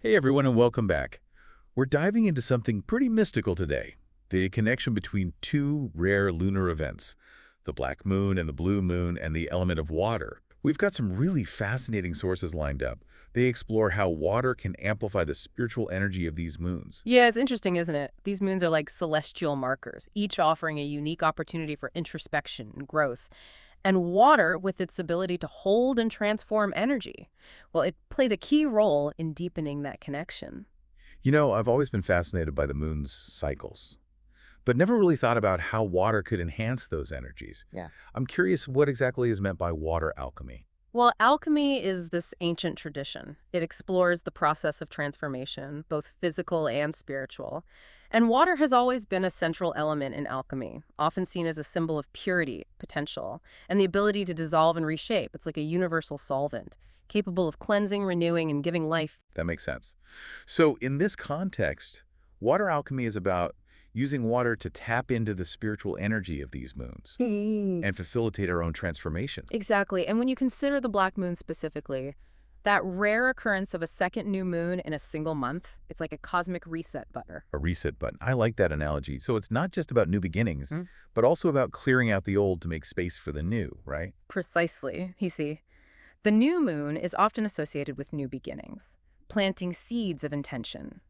Hey everyone and welcome back. We're diving into something pretty mystical today, the connection between two rare lunar events, the black moon and the blue moon and the element of water. We've got some really fascinating sources lined up. They explore how water can amplify the spiritual energy of these moons. Yeah, it's interesting, isn't it? These moons are like celestial markers, each offering a unique opportunity for introspection and growth. And water, with its ability to hold and transform energy, well, it plays a key role in deepening that connection. You know, I've always been fascinated by the moon's cycles, but never really thought about how water could enhance those energies. Yeah. I'm curious what exactly is meant by water alchemy. Well, alchemy is this ancient tradition. It explores the process of transformation, both physical and spiritual. And water has always been a central element in alchemy, often seen as a symbol of purity, potential, and the ability to dissolve and reshape. It's like a universal solvent, capable of cleansing, renewing, and giving life. That makes sense. So in this context, water alchemy is about using water to tap into the spiritual energy of these moons and facilitate our own transformation. Exactly. And when you consider the black moon specifically, that rare occurrence of a second new moon in a single month, it's like a cosmic reset button. A reset button. I like that analogy. So it's not just about new beginnings, Mm. but also about clearing out the old to make space for the new, right? Precisely. You see, the new moon is often associated with new beginnings, planting seeds of intention.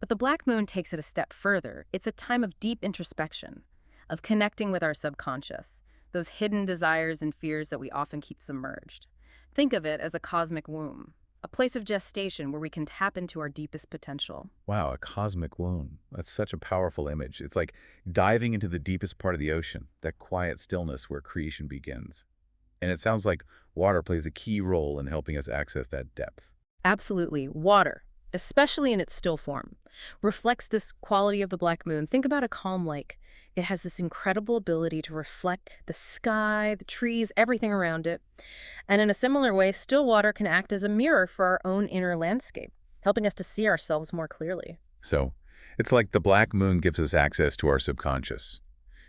But the black moon takes it a step further. It's a time of deep introspection, of connecting with our subconscious, those hidden desires and fears that we often keep submerged. Think of it as a cosmic womb, a place of gestation where we can tap into our deepest potential. Wow, a cosmic womb. That's such a powerful image. It's like diving into the deepest part of the ocean, that quiet stillness where creation begins. And it sounds like water plays a key role in helping us access that depth. Absolutely. Water, especially in its still form, reflects this quality of the black moon. Think about a calm lake. It has this incredible ability to reflect the sky, the trees, everything around it. And in a similar way, still water can act as a mirror for our own inner landscape, helping us to see ourselves more clearly. So it's like the black moon gives us access to our subconscious,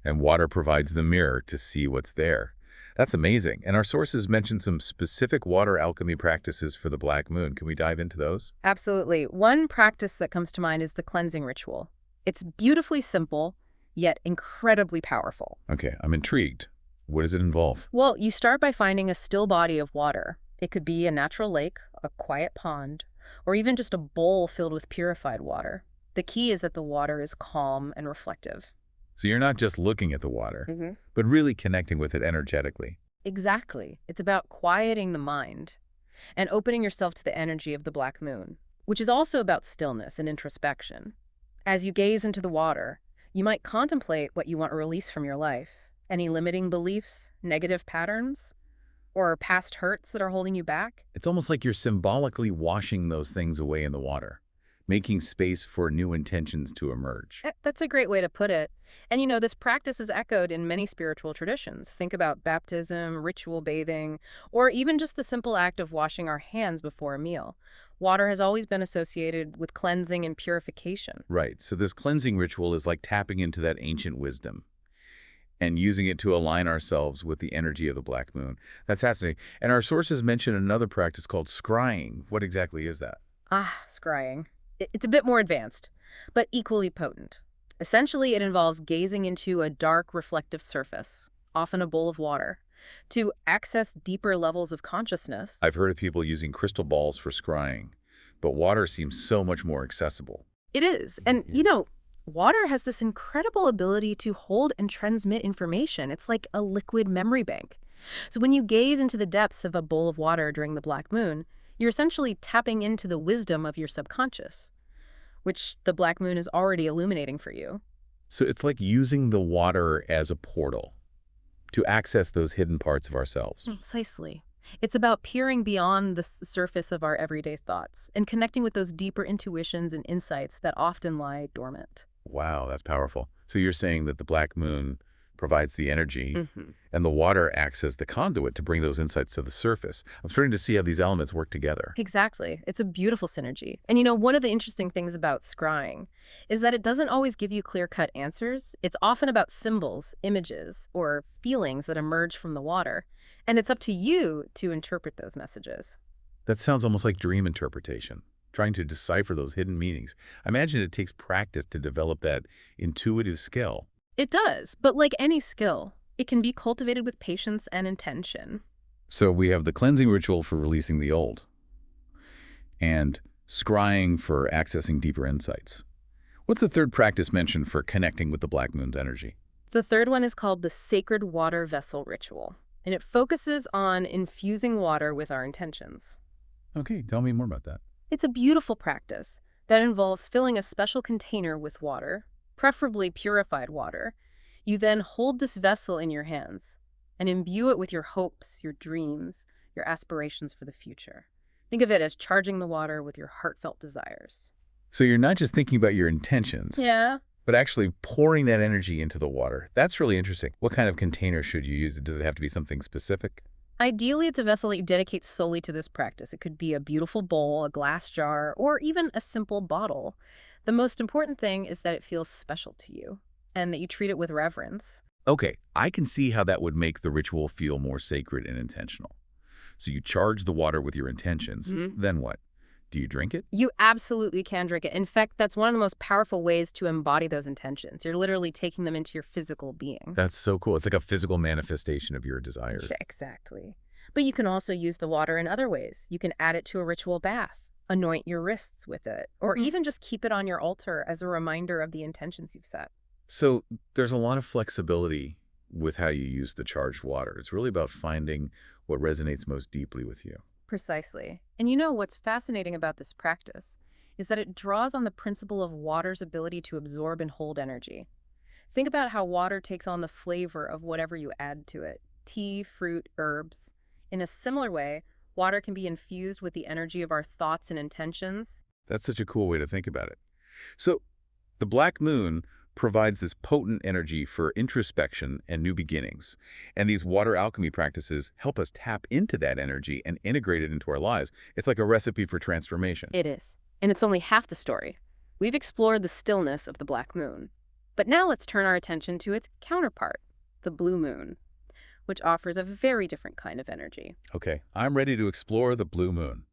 and water provides the mirror to see what's there. That's amazing. And our sources mention some specific water alchemy practices for the black moon. Can we dive into those? Absolutely. One practice that comes to mind is the cleansing ritual. It's beautifully simple, yet incredibly powerful. Okay, I'm intrigued. What does it involve? Well, you start by finding a still body of water. It could be a natural lake, a quiet pond, or even just a bowl filled with purified water. The key is that the water is calm and reflective. So you're not just looking at the water, but really connecting with it energetically. Exactly. It's about quieting the mind and opening yourself to the energy of the black moon, which is also about stillness and introspection. As you gaze into the water, you might contemplate what you want to release from your life. Any limiting beliefs, negative patterns, or past hurts that are holding you back? It's almost like you're symbolically washing those things away in the water, making space for new intentions to emerge. That's a great way to put it. And this practice is echoed in many spiritual traditions. Think about baptism, ritual bathing, or even just the simple act of washing our hands before a meal. Water has always been associated with cleansing and purification. Right, so this cleansing ritual is like tapping into that ancient wisdom and using it to align ourselves with the energy of the black moon. That's fascinating. And our sources mention another practice called scrying. What exactly is that? Scrying. It's a bit more advanced, but equally potent. Essentially, it involves gazing into a dark, reflective surface, often a bowl of water, to access deeper levels of consciousness. I've heard of people using crystal balls for scrying, but water seems so much more accessible. It is. And, water has this incredible ability to hold and transmit information. It's like a liquid memory bank. So when you gaze into the depths of a bowl of water during the black moon, you're essentially tapping into the wisdom of your subconscious, which the black moon is already illuminating for you. So it's like using the water as a portal to access those hidden parts of ourselves. Precisely. It's about peering beyond the surface of our everyday thoughts and connecting with those deeper intuitions and insights that often lie dormant. Wow, that's powerful. So you're saying that the black moon provides the energy and the water acts as the conduit to bring those insights to the surface. I'm starting to see how these elements work together. Exactly. It's a beautiful synergy. And one of the interesting things about scrying is that it doesn't always give you clear-cut answers. It's often about symbols, images, or feelings that emerge from the water. And it's up to you to interpret those messages. That sounds almost like dream interpretation. trying to decipher those hidden meanings. I imagine it takes practice to develop that intuitive skill. It does, but like any skill, it can be cultivated with patience and intention. So we have the cleansing ritual for releasing the old, and scrying for accessing deeper insights. What's the third practice mentioned for connecting with the Black Moon's energy? The third one is called the sacred water vessel ritual, and it focuses on infusing water with our intentions. Okay, tell me more about that. It's a beautiful practice that involves filling a special container with water, preferably purified water. You then hold this vessel in your hands and imbue it with your hopes, your dreams, your aspirations for the future. Think of it as charging the water with your heartfelt desires. So you're not just thinking about your intentions, Yeah. but actually pouring that energy into the water. That's really interesting. What kind of container should you use? Does it have to be something specific? Ideally, it's a vessel that you dedicate solely to this practice. It could be a beautiful bowl, a glass jar, or even a simple bottle. The most important thing is that it feels special to you and that you treat it with reverence. Okay, I can see how that would make the ritual feel more sacred and intentional. So you charge the water with your intentions. Then what? Do you drink it? You absolutely can drink it. In fact, that's one of the most powerful ways to embody those intentions. You're literally taking them into your physical being. That's so cool. It's like a physical manifestation of your desires. Yeah, exactly. But you can also use the water in other ways. You can add it to a ritual bath, anoint your wrists with it, or even just keep it on your altar as a reminder of the intentions you've set. So there's a lot of flexibility with how you use the charged water. It's really about finding what resonates most deeply with you. Precisely. And you know what's fascinating about this practice is that it draws on the principle of water's ability to absorb and hold energy. Think about how water takes on the flavor of whatever you add to it: tea, fruit, herbs. In a similar way, water can be infused with the energy of our thoughts and intentions. That's such a cool way to think about it. So the Black Moon provides this potent energy for introspection and new beginnings. And these water alchemy practices help us tap into that energy and integrate it into our lives. It's like a recipe for transformation. It is. And it's only half the story. We've explored the stillness of the Black Moon. But now let's turn our attention to its counterpart, the Blue Moon, which offers a very different kind of energy. Okay, I'm ready to explore the Blue Moon.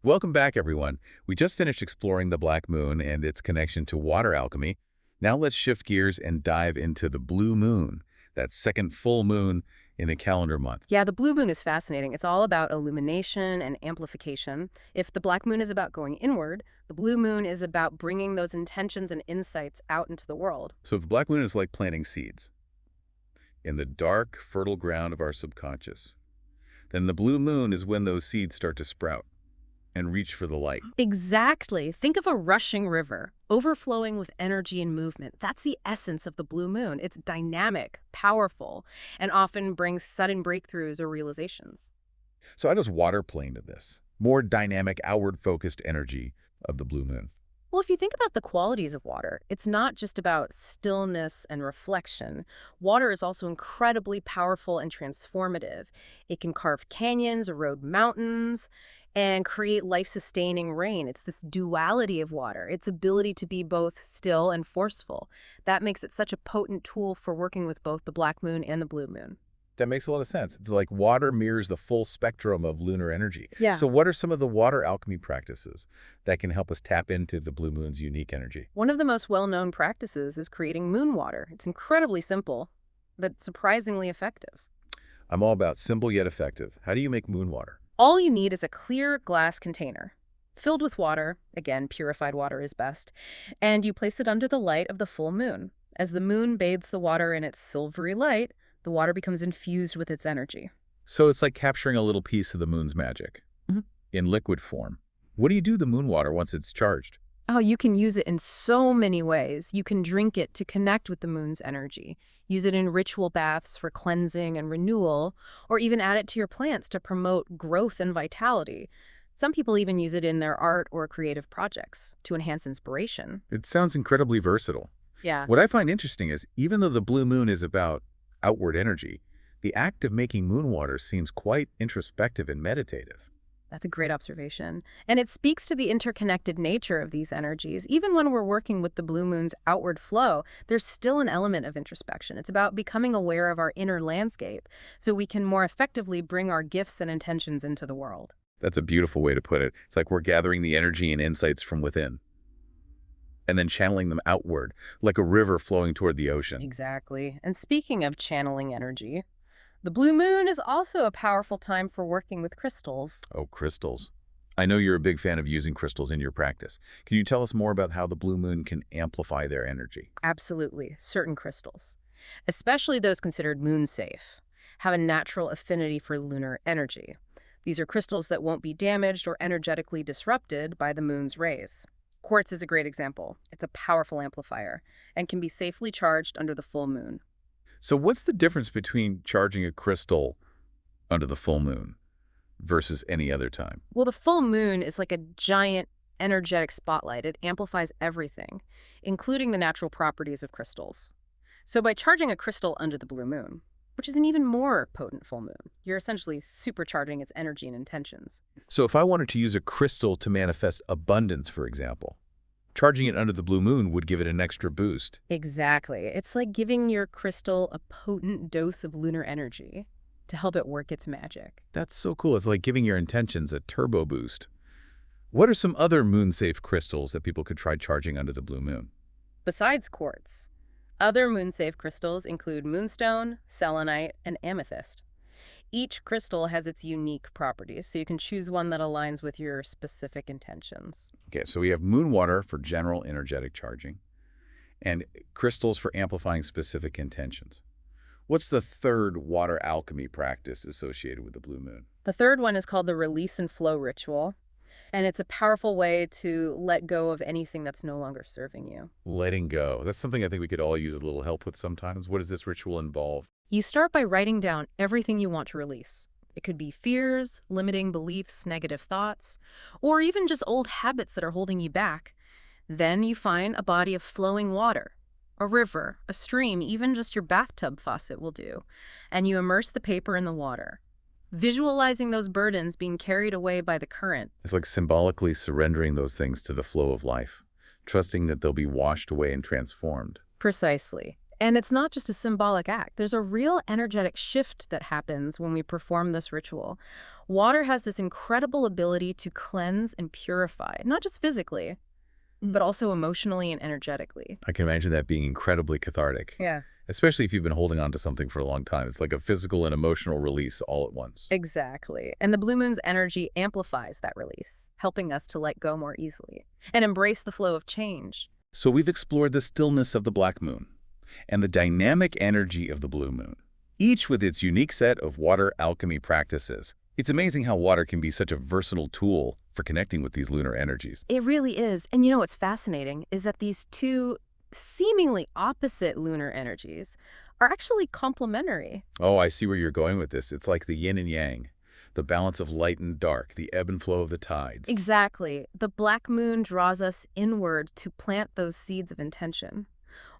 Welcome back, everyone. We just finished exploring the Black Moon and its connection to water alchemy. Now let's shift gears and dive into the Blue Moon, that second full moon in a calendar month. Yeah, the Blue Moon is fascinating. It's all about illumination and amplification. If the Black Moon is about going inward, the Blue Moon is about bringing those intentions and insights out into the world. So the Black Moon is like planting seeds in the dark, fertile ground of our subconscious. Then the Blue Moon is when those seeds start to sprout and reach for the light. Exactly. Think of a rushing river, overflowing with energy and movement. That's the essence of the Blue Moon. It's dynamic, powerful, and often brings sudden breakthroughs or realizations. So how does water play into this? More dynamic, outward-focused energy of the Blue Moon. Well, if you think about the qualities of water, it's not just about stillness and reflection. Water is also incredibly powerful and transformative. It can carve canyons, erode mountains, and create life-sustaining rain. It's this duality of water, its ability to be both still and forceful. That makes it such a potent tool for working with both the Black Moon and the Blue Moon. That makes a lot of sense. It's like water mirrors the full spectrum of lunar energy. Yeah. So what are some of the water alchemy practices that can help us tap into the Blue Moon's unique energy? One of the most well-known practices is creating moon water. It's incredibly simple, but surprisingly effective. I'm all about simple yet effective. How do you make moon water? All you need is a clear glass container filled with water. Again, purified water is best. And you place it under the light of the full moon. As the moon bathes the water in its silvery light, the water becomes infused with its energy. So it's like capturing a little piece of the moon's magic in liquid form. What do you do to the moon water once it's charged? Oh, you can use it in so many ways. You can drink it to connect with the moon's energy, use it in ritual baths for cleansing and renewal, or even add it to your plants to promote growth and vitality. Some people even use it in their art or creative projects to enhance inspiration. It sounds incredibly versatile. Yeah. What I find interesting is, even though the Blue Moon is about outward energy, the act of making moon water seems quite introspective and meditative. That's a great observation. And it speaks to the interconnected nature of these energies. Even when we're working with the Blue Moon's outward flow, there's still an element of introspection. It's about becoming aware of our inner landscape so we can more effectively bring our gifts and intentions into the world. That's a beautiful way to put it. It's like we're gathering the energy and insights from within and then channeling them outward, like a river flowing toward the ocean. Exactly. And speaking of channeling energy, the blue moon is also a powerful time for working with crystals. Oh, crystals. I know you're a big fan of using crystals in your practice. Can you tell us more about how the blue moon can amplify their energy? Absolutely, certain crystals, especially those considered moon safe, have a natural affinity for lunar energy. These are crystals that won't be damaged or energetically disrupted by the moon's rays. Quartz is a great example. It's a powerful amplifier and can be safely charged under the full moon. So what's the difference between charging a crystal under the full moon versus any other time? Well, the full moon is like a giant energetic spotlight. It amplifies everything, including the natural properties of crystals. So by charging a crystal under the blue moon, which is an even more potent full moon, you're essentially supercharging its energy and intentions. So if I wanted to use a crystal to manifest abundance, for example, charging it under the blue moon would give it an extra boost. Exactly. It's like giving your crystal a potent dose of lunar energy to help it work its magic. That's so cool. It's like giving your intentions a turbo boost. What are some other moon-safe crystals that people could try charging under the blue moon? Besides quartz, other moon-safe crystals include moonstone, selenite, and amethyst. Each crystal has its unique properties, so you can choose one that aligns with your specific intentions. Okay, so we have moon water for general energetic charging and crystals for amplifying specific intentions. What's the third water alchemy practice associated with the blue moon? The third one is called the release and flow ritual, and it's a powerful way to let go of anything that's no longer serving you. Letting go. That's something I think we could all use a little help with sometimes. What does this ritual involve? You start by writing down everything you want to release. It could be fears, limiting beliefs, negative thoughts, or even just old habits that are holding you back. Then you find a body of flowing water, a river, a stream, even just your bathtub faucet will do, and you immerse the paper in the water, visualizing those burdens being carried away by the current. It's like symbolically surrendering those things to the flow of life, trusting that they'll be washed away and transformed. Precisely. And it's not just a symbolic act. There's a real energetic shift that happens when we perform this ritual. Water has this incredible ability to cleanse and purify, not just physically, but also emotionally and energetically. I can imagine that being incredibly cathartic, Yeah. especially if you've been holding on to something for a long time. It's like a physical and emotional release all at once. Exactly. And the blue moon's energy amplifies that release, helping us to let go more easily and embrace the flow of change. So we've explored the stillness of the black moon and the dynamic energy of the blue moon, each with its unique set of water alchemy practices. It's amazing how water can be such a versatile tool for connecting with these lunar energies. It really is. And you know what's fascinating is that these two seemingly opposite lunar energies are actually complementary. Oh, I see where you're going with this. It's like the yin and yang, the balance of light and dark, the ebb and flow of the tides. Exactly. The black moon draws us inward to plant those seeds of intention,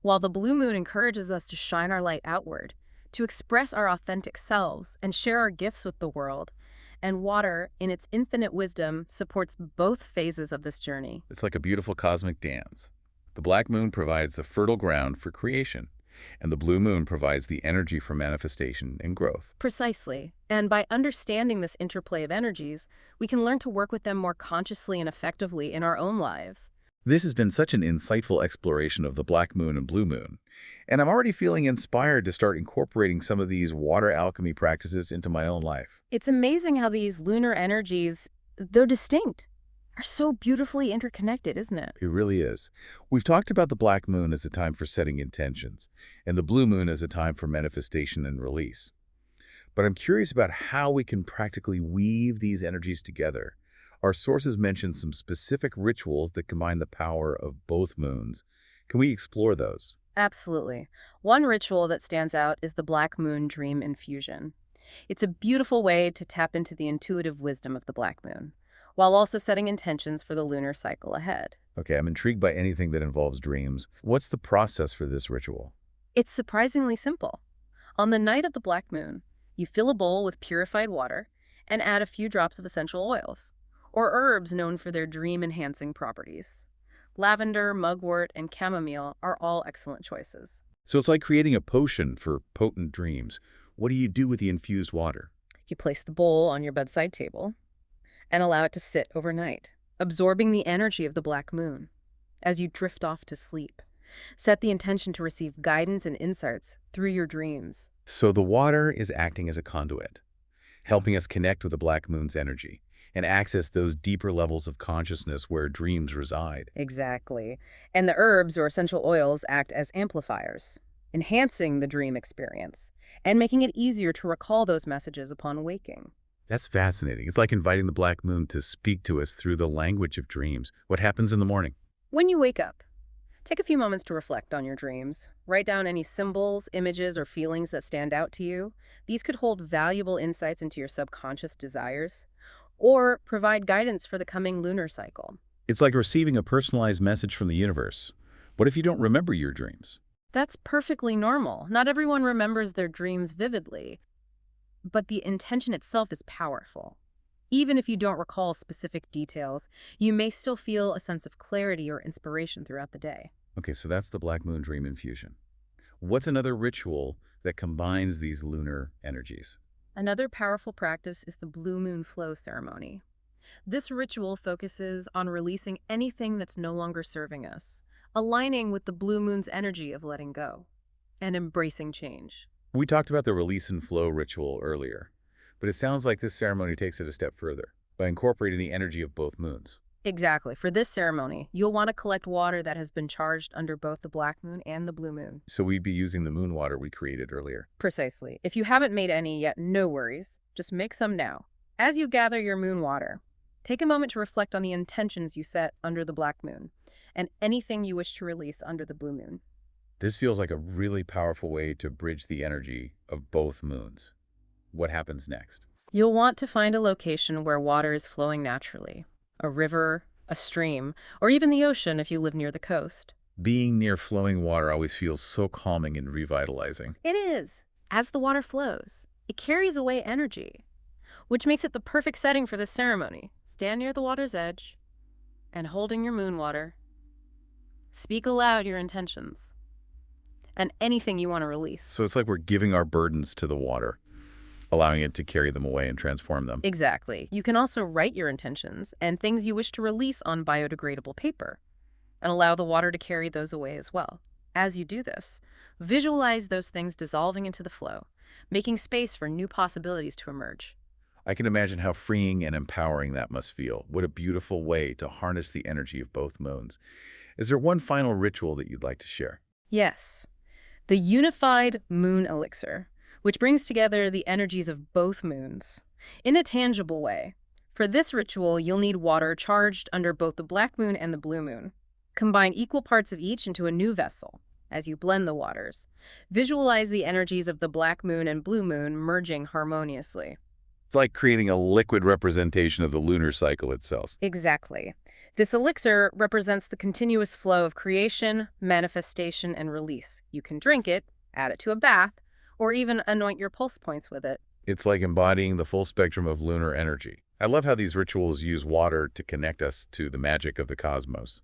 while the blue moon encourages us to shine our light outward, to express our authentic selves and share our gifts with the world. And water, in its infinite wisdom, supports both phases of this journey. It's like a beautiful cosmic dance. The black moon provides the fertile ground for creation, and the blue moon provides the energy for manifestation and growth. Precisely. And by understanding this interplay of energies, we can learn to work with them more consciously and effectively in our own lives. This has been such an insightful exploration of the black moon and blue moon, and I'm already feeling inspired to start incorporating some of these water alchemy practices into my own life. It's amazing how these lunar energies, though distinct, are so beautifully interconnected, isn't it? It really is. We've talked about the black moon as a time for setting intentions, and the blue moon as a time for manifestation and release. But I'm curious about how we can practically weave these energies together. Our sources mention some specific rituals that combine the power of both moons. Can we explore those? Absolutely. One ritual that stands out is the Black Moon Dream Infusion. It's a beautiful way to tap into the intuitive wisdom of the Black Moon, while also setting intentions for the lunar cycle ahead. Okay, I'm intrigued by anything that involves dreams. What's the process for this ritual? It's surprisingly simple. On the night of the Black Moon, you fill a bowl with purified water and add a few drops of essential oils, or herbs known for their dream-enhancing properties. Lavender, mugwort, and chamomile are all excellent choices. So it's like creating a potion for potent dreams. What do you do with the infused water? You place the bowl on your bedside table, and allow it to sit overnight, absorbing the energy of the black moon. As you drift off to sleep, set the intention to receive guidance and insights through your dreams. So the water is acting as a conduit, helping us connect with the black moon's energy and access those deeper levels of consciousness where dreams reside. Exactly. And the herbs or essential oils act as amplifiers, enhancing the dream experience and making it easier to recall those messages upon waking. That's fascinating. It's like inviting the black moon to speak to us through the language of dreams. What happens in the morning? When you wake up, take a few moments to reflect on your dreams. Write down any symbols, images, or feelings that stand out to you. These could hold valuable insights into your subconscious desires or provide guidance for the coming lunar cycle. It's like receiving a personalized message from the universe. What if you don't remember your dreams? That's perfectly normal. Not everyone remembers their dreams vividly, but the intention itself is powerful. Even if you don't recall specific details, you may still feel a sense of clarity or inspiration throughout the day. Okay, so that's the black moon dream infusion. What's another ritual that combines these lunar energies? Another powerful practice is the blue moon flow ceremony. This ritual focuses on releasing anything that's no longer serving us, aligning with the blue moon's energy of letting go and embracing change. We talked about the release and flow ritual earlier, but it sounds like this ceremony takes it a step further by incorporating the energy of both moons. Exactly. For this ceremony, you'll want to collect water that has been charged under both the black moon and the blue moon. So we'd be using the moon water we created earlier. Precisely. If you haven't made any yet, no worries. Just make some now. As you gather your moon water, take a moment to reflect on the intentions you set under the black moon and anything you wish to release under the blue moon. This feels like a really powerful way to bridge the energy of both moons. What happens next? You'll want to find a location where water is flowing naturally. A river, a stream, or even the ocean if you live near the coast. Being near flowing water always feels so calming and revitalizing. It is. As the water flows, it carries away energy, which makes it the perfect setting for this ceremony. Stand near the water's edge and holding your moon water. Speak aloud your intentions and anything you want to release. So it's like we're giving our burdens to the water, allowing it to carry them away and transform them. Exactly. You can also write your intentions and things you wish to release on biodegradable paper and allow the water to carry those away as well. As you do this, visualize those things dissolving into the flow, making space for new possibilities to emerge. I can imagine how freeing and empowering that must feel. What a beautiful way to harness the energy of both moons. Is there one final ritual that you'd like to share? Yes, the unified moon elixir, which brings together the energies of both moons in a tangible way. For this ritual, you'll need water charged under both the black moon and the blue moon. Combine equal parts of each into a new vessel. As you blend the waters, visualize the energies of the black moon and blue moon merging harmoniously. It's like creating a liquid representation of the lunar cycle itself. Exactly. This elixir represents the continuous flow of creation, manifestation, and release. You can drink it, add it to a bath, or even anoint your pulse points with it. It's like embodying the full spectrum of lunar energy. I love how these rituals use water to connect us to the magic of the cosmos.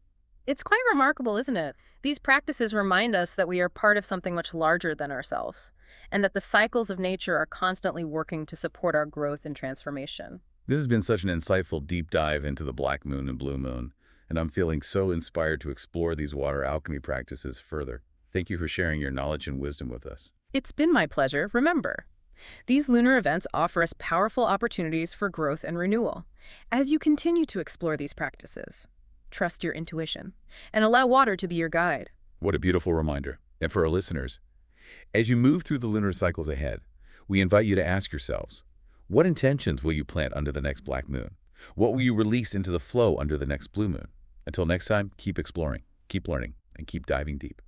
It's quite remarkable, isn't it? These practices remind us that we are part of something much larger than ourselves, and that the cycles of nature are constantly working to support our growth and transformation. This has been such an insightful deep dive into the black moon and blue moon, and I'm feeling so inspired to explore these water alchemy practices further. Thank you for sharing your knowledge and wisdom with us. It's been my pleasure. Remember, these lunar events offer us powerful opportunities for growth and renewal. As you continue to explore these practices, trust your intuition and allow water to be your guide. What a beautiful reminder. And for our listeners, as you move through the lunar cycles ahead, we invite you to ask yourselves, what intentions will you plant under the next black moon? What will you release into the flow under the next blue moon? Until next time, keep exploring, keep learning, and keep diving deep.